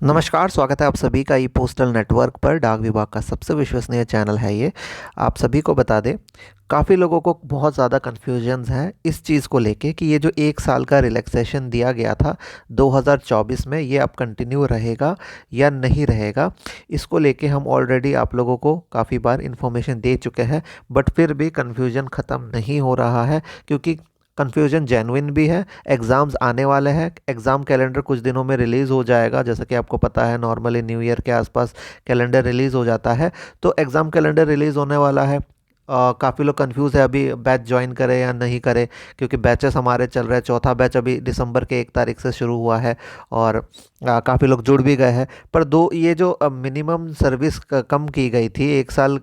नमस्कार, स्वागत है आप सभी का ई पोस्टल नेटवर्क पर। डाक विभाग का सबसे विश्वसनीय चैनल है ये। आप सभी को बता दें, काफ़ी लोगों को बहुत ज़्यादा कन्फ्यूजन्स है इस चीज़ को लेके कि ये जो 1 साल का रिलैक्सेशन दिया गया था 2024 में, ये अब कंटिन्यू रहेगा या नहीं रहेगा। इसको लेके हम ऑलरेडी आप लोगों को काफ़ी बार इन्फॉर्मेशन दे चुके हैं, बट फिर भी कन्फ्यूजन ख़त्म नहीं हो रहा है, क्योंकि कन्फ्यूजन जेन्युइन भी है। एग्ज़ाम्स आने वाले हैं, एग्ज़ाम कैलेंडर कुछ दिनों में रिलीज़ हो जाएगा। जैसा कि आपको पता है, नॉर्मली न्यू ईयर के आसपास कैलेंडर रिलीज़ हो जाता है। तो एग्ज़ाम कैलेंडर रिलीज़ होने वाला है। काफ़ी लोग कंफ्यूज है अभी बैच ज्वाइन करें या नहीं करें, क्योंकि बैचेस हमारे चल रहे हैं। चौथा बैच अभी दिसंबर के 1 तारीख से शुरू हुआ है और काफ़ी लोग जुड़ भी गए हैं। पर दो ये जो मिनिमम सर्विस कम की गई थी, 1 साल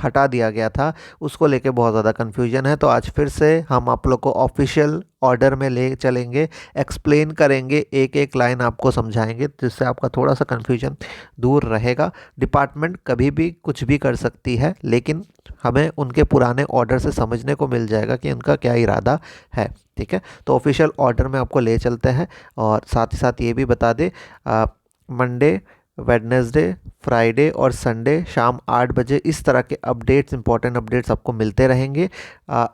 हटा दिया गया था, उसको लेके बहुत ज़्यादा कन्फ्यूजन है। तो आज फिर से हम आप लोग को ऑफिशियल ऑर्डर में ले चलेंगे, एक्सप्लेन करेंगे, एक एक लाइन आपको समझाएंगे, जिससे आपका थोड़ा सा कन्फ्यूजन दूर रहेगा। डिपार्टमेंट कभी भी कुछ भी कर सकती है, लेकिन हमें उनके पुराने ऑर्डर से समझने को मिल जाएगा कि उनका क्या इरादा है। ठीक है, तो ऑफिशियल ऑर्डर में आपको ले चलते हैं। और साथ ही साथ ये भी बता दें, मंडे, वेडनेसडे, फ्राइडे और संडे शाम 8 बजे इस तरह के अपडेट्स, इंपॉर्टेंट अपडेट्स आपको मिलते रहेंगे।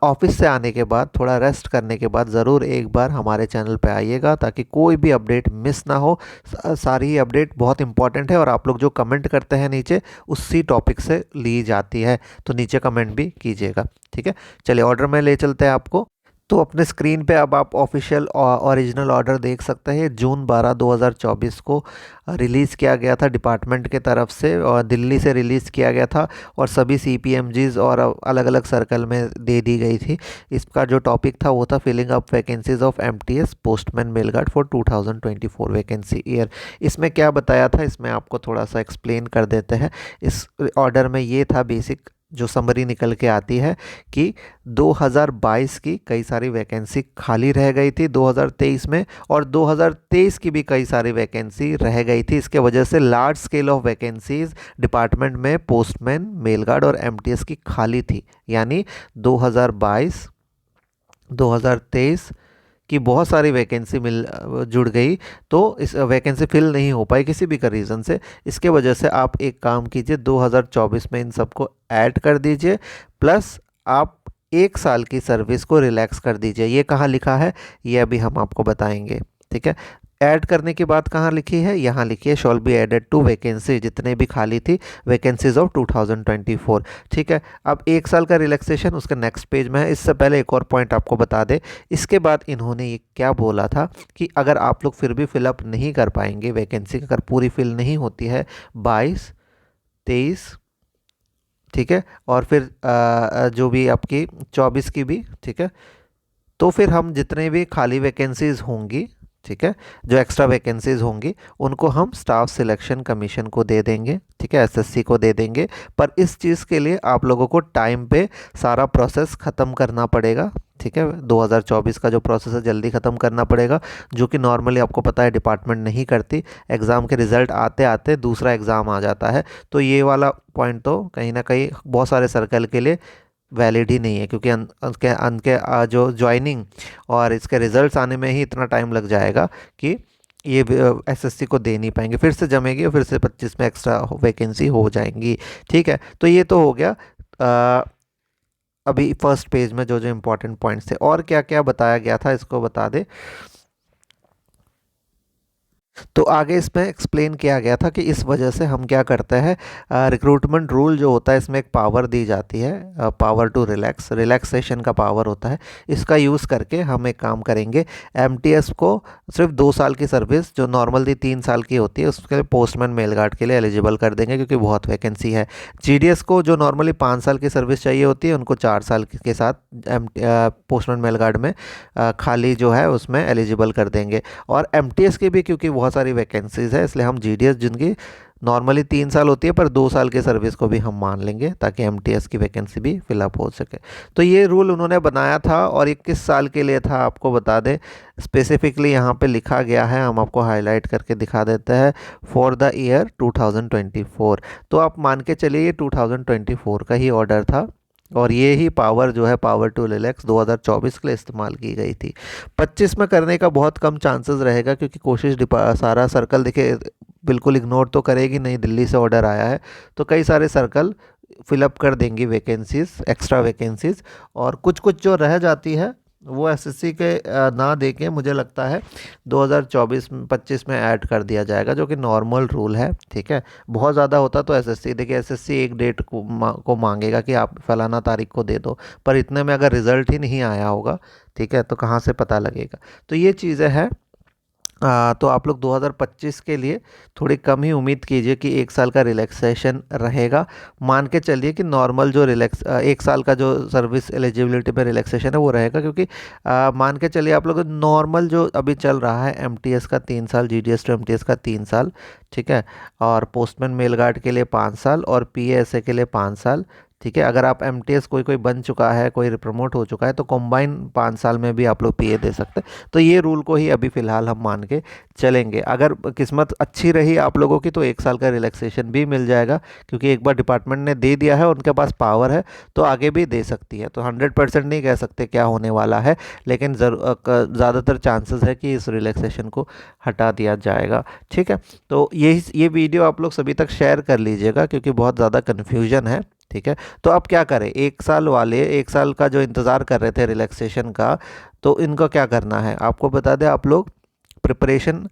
ऑफिस से आने के बाद, थोड़ा रेस्ट करने के बाद, ज़रूर एक बार हमारे चैनल पे आइएगा, ताकि कोई भी अपडेट मिस ना हो। सारी ही अपडेट बहुत इंपॉर्टेंट है और आप लोग जो कमेंट करते हैं नीचे, उसी टॉपिक से ली जाती है, तो नीचे कमेंट भी कीजिएगा। ठीक है, चलिए ऑर्डर में ले चलते हैं आपको। तो अपने स्क्रीन पे अब आप ऑफिशियल ओरिजिनल ऑर्डर देख सकते हैं। जून 12 2024 को रिलीज़ किया गया था डिपार्टमेंट के तरफ से, और दिल्ली से रिलीज़ किया गया था, और सभी CPMGs और अलग अलग सर्कल में दे दी गई थी। इसका जो टॉपिक था वो था filling up vacancies of MTS postman mail guard for 2024 vacancy year. इसमें क्या बताया था, इसमें आपको थोड़ा सा एक्सप्लेन कर देते हैं। इस ऑर्डर में ये था, बेसिक जो समरी निकल के आती है कि 2022 की कई सारी वैकेंसी खाली रह गई थी 2023 में, और 2023 की भी कई सारी वैकेंसी रह गई थी। इसके वजह से large scale of vacancies department में पोस्टमैन, मेल गार्ड और MTS की खाली थी। यानी 2022, 2023 कि बहुत सारी वैकेंसी जुड़ गई, तो इस वैकेंसी फिल नहीं हो पाई किसी भी का रीज़न से। इसके वजह से आप एक काम कीजिए, 2024 में इन सबको ऐड कर दीजिए, प्लस आप 1 साल की सर्विस को रिलैक्स कर दीजिए। ये कहाँ लिखा है, ये अभी हम आपको बताएंगे। ठीक है, ऐड करने की बात कहाँ लिखी है, यहाँ लिखी है shall be added to vacancy, जितने भी खाली थी वैकेंसीज ऑफ 2024। ठीक है, अब 1 साल का रिलैक्सेशन उसका नेक्स्ट पेज में है। इससे पहले एक और पॉइंट आपको बता दें, इसके बाद इन्होंने ये क्या बोला था कि अगर आप लोग फिर भी फिलअप नहीं कर पाएंगे, वैकेंसी अगर पूरी फिल नहीं होती है 22, 23, ठीक है, और फिर जो भी आपकी 24 की भी, ठीक है, तो फिर हम जितने भी खाली वैकेंसीज होंगी, ठीक है, जो एक्स्ट्रा वैकेंसीज होंगी, उनको हम स्टाफ सिलेक्शन कमीशन को दे देंगे। ठीक है, SSC को दे देंगे। पर इस चीज़ के लिए आप लोगों को टाइम पे सारा प्रोसेस ख़त्म करना पड़ेगा। ठीक है, 2024 का जो प्रोसेस है जल्दी ख़त्म करना पड़ेगा, जो कि नॉर्मली आपको पता है डिपार्टमेंट नहीं करती। एग्ज़ाम के रिज़ल्ट आते आते दूसरा एग्ज़ाम आ जाता है। तो ये वाला पॉइंट तो कहीं ना कहीं बहुत सारे सर्कल के लिए वैलिड ही नहीं है, क्योंकि उनके जो ज्वाइनिंग और इसके रिजल्ट्स आने में ही इतना टाइम लग जाएगा कि ये SSC को दे नहीं पाएंगे। फिर से जमेगी और फिर से 25 में एक्स्ट्रा वैकेंसी हो जाएंगी। ठीक है, तो ये तो हो गया अभी फर्स्ट पेज में जो जो इम्पोर्टेंट पॉइंट्स थे। और क्या क्या बताया गया था, इसको बता दे। तो आगे इसमें एक्सप्लेन किया गया था कि इस वजह से हम क्या करते हैं, रिक्रूटमेंट रूल जो होता है, इसमें एक पावर दी जाती है, पावर टू रिलैक्सेशन का पावर होता है। इसका यूज़ करके हम एक काम करेंगे, MTS को सिर्फ 2 साल की सर्विस, जो नॉर्मल 3 साल की होती है, उसके लिए पोस्टमैन मेल गार्ड के लिए एलिजिबल कर देंगे, क्योंकि बहुत वैकेंसी है। GDS को जो नॉर्मली 5 साल की सर्विस चाहिए होती है, उनको 4 साल के साथ पोस्टमैन मेल गार्ड में खाली जो है उसमें एलिजिबल कर देंगे। और MTS की भी, क्योंकि बहुत सारी वैकेंसीज है, इसलिए हम GDS जिनकी नॉर्मली 3 साल होती है पर 2 साल की सर्विस को भी हम मान लेंगे, ताकि MTS की वैकेंसी भी फिलअप हो सके। तो ये रूल उन्होंने बनाया था, और 21 साल के लिए था। आपको बता दें, स्पेसिफिकली यहाँ पे लिखा गया है, हम आपको हाईलाइट करके दिखा देते हैं, फॉर द ईयर 2024। तो आप मान के चलिए ये 2024 का ही ऑर्डर था, और ये ही पावर जो है, पावर टू रिलैक्स 2024 के लिए इस्तेमाल की गई थी। 25 में करने का बहुत कम चांसेस रहेगा, क्योंकि कोशिश सारा सर्कल देखिए बिल्कुल इग्नोर तो करेगी नहीं, दिल्ली से ऑर्डर आया है तो कई सारे सर्कल फिलअप कर देंगी वैकेंसीज, एक्स्ट्रा वैकेंसीज। और कुछ कुछ जो रह जाती है वो एसएससी के ना देके मुझे लगता है 2024-25 में ऐड कर दिया जाएगा, जो कि नॉर्मल रूल है। ठीक है, बहुत ज़्यादा होता तो एसएससी, देखिए एसएससी एक डेट को मांगेगा कि आप फलाना तारीख को दे दो, पर इतने में अगर रिज़ल्ट ही नहीं आया होगा, ठीक है, तो कहाँ से पता लगेगा। तो ये चीज़ें हैं। तो आप लोग 2025 के लिए थोड़ी कम ही उम्मीद कीजिए कि एक साल का रिलैक्सेशन रहेगा। मान के चलिए कि नॉर्मल जो एक साल का जो सर्विस एलिजिबिलिटी में रिलैक्सेशन है वो रहेगा, क्योंकि मान के चलिए आप लोग नॉर्मल जो अभी चल रहा है एमटीएस का 3 साल, जीडीएस टू एमटीएस का 3 साल, ठीक है, और पोस्टमैन मेल गार्ड के लिए 5 साल और पीएएसए के लिए 5 साल। ठीक है, अगर आप एमटीएस कोई कोई बन चुका है, कोई प्रमोट हो चुका है, तो कॉम्बाइन 5 साल में भी आप लोग पीए दे सकते हैं। तो ये रूल को ही अभी फ़िलहाल हम मान के चलेंगे। अगर किस्मत अच्छी रही आप लोगों की तो एक साल का रिलैक्सेशन भी मिल जाएगा, क्योंकि एक बार डिपार्टमेंट ने दे दिया है, उनके पास पावर है, तो आगे भी दे सकती है। तो 100% नहीं कह सकते क्या होने वाला है, लेकिन ज़्यादातर चांसेस है कि इस रिलैक्सेशन को हटा दिया जाएगा। ठीक है, तो ये वीडियो आप लोग सभी तक शेयर कर लीजिएगा, क्योंकि बहुत ज़्यादा कन्फ्यूजन है। ठीक है, तो अब क्या करें, एक साल वाले, एक साल का जो इंतज़ार कर रहे थे रिलैक्सेशन का, तो इनको क्या करना है आपको बता दें। आप लोग प्रिपरेशन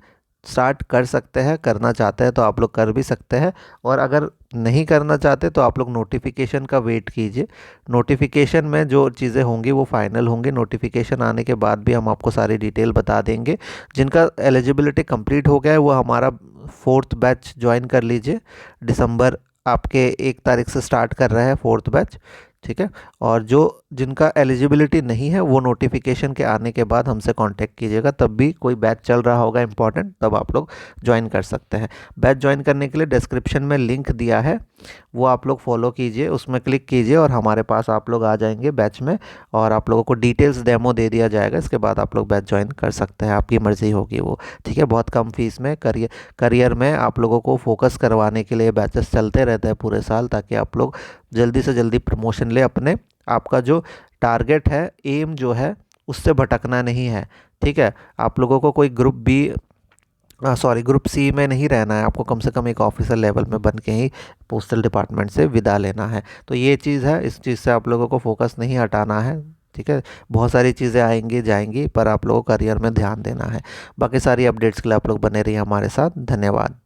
स्टार्ट कर सकते हैं, करना चाहते हैं तो आप लोग कर भी सकते हैं, और अगर नहीं करना चाहते तो आप लोग नोटिफिकेशन का वेट कीजिए। नोटिफिकेशन में जो चीज़ें होंगी वो फाइनल होंगी। नोटिफिकेशन आने के बाद भी हम आपको सारी डिटेल बता देंगे। जिनका एलिजिबिलिटी कंप्लीट हो गया है वो हमारा 4th बैच ज्वाइन कर लीजिए। दिसंबर आपके 1 तारीख से स्टार्ट कर रहे हैं 4th बैच। ठीक है, और जो जिनका एलिजिबिलिटी नहीं है वो नोटिफिकेशन के आने के बाद हमसे कांटेक्ट कीजिएगा, तब भी कोई बैच चल रहा होगा इंपॉर्टेंट, तब आप लोग ज्वाइन कर सकते हैं। बैच ज्वाइन करने के लिए डिस्क्रिप्शन में लिंक दिया है, वो आप लोग फॉलो कीजिए, उसमें क्लिक कीजिए और हमारे पास आप लोग आ जाएंगे बैच में, और आप लोगों को डिटेल्स डेमो दे दिया जाएगा। इसके बाद आप लोग बैच ज्वाइन कर सकते हैं, आपकी मर्ज़ी होगी वो। ठीक है, बहुत कम फीस में करियर में आप लोगों को फोकस करवाने के लिए बैचेस चलते रहते हैं पूरे साल, ताकि आप लोग जल्दी से जल्दी प्रमोशन ले अपने। आपका जो टारगेट है, एम जो है, उससे भटकना नहीं है। ठीक है, आप लोगों को कोई ग्रुप सी में नहीं रहना है, आपको कम से कम एक ऑफिसर लेवल में बन के ही पोस्टल डिपार्टमेंट से विदा लेना है। तो ये चीज़ है, इस चीज़ से आप लोगों को फोकस नहीं हटाना है। ठीक है, बहुत सारी चीज़ें आएंगी जाएंगी, पर आप लोगों को करियर में ध्यान देना है। बाकी सारी अपडेट्स के लिए आप लोग बने रहिए हमारे साथ। धन्यवाद।